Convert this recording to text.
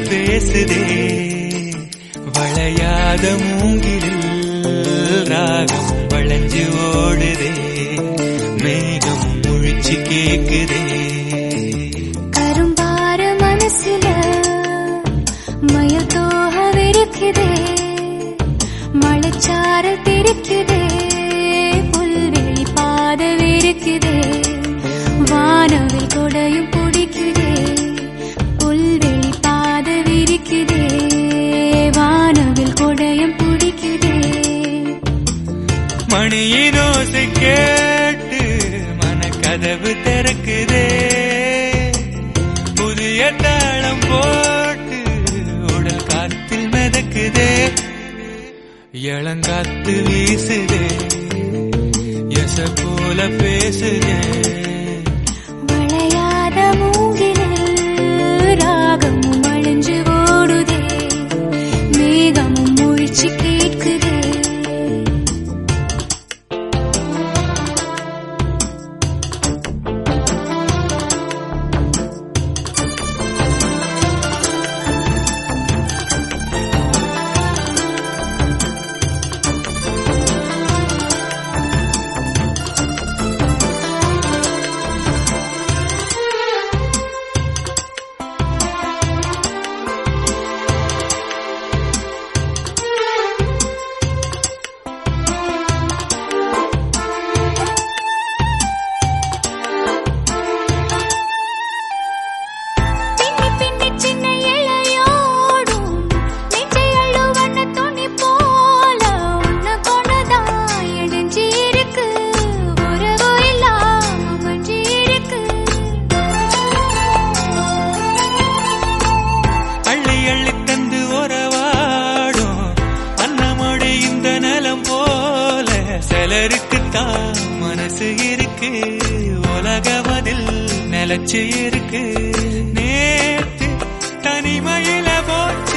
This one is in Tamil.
பேசுதே வளையாத மூங்கிலில் ராகம் வளைஞ்சு ஓடுதே மேகம் முழிச்சு கேக்குதே கரும்பார மனசுல மயில் தோகவிருக்குதே மழைச்சாரல் தெரிக்குதே புல்வெளி பாதவிருக்குதே வானவில் கொடையும் பிடிக்குதே புல்வெளி பாதவிருக்குதே வானவில் கொடையும் பிடிக்குதே மணியின் ஓசை கேட்டு மனக்கதவு திறக்குதே புதிய தாளம் போட்டு உடல் காத்தில் மிதக்குதே இளங்காத்து வீசுதே எச போல பேசுதே வளையாத மூங்கிலில் ராகமும் வளைஞ்சு ஓடுதே மேகமும் முழிச்சு கேட்குதே சிலருக்குத்தான் மனசு இருக்கு உலகமதில் நிலச்சு இருக்கு நேத்து தனிமையில போட்டு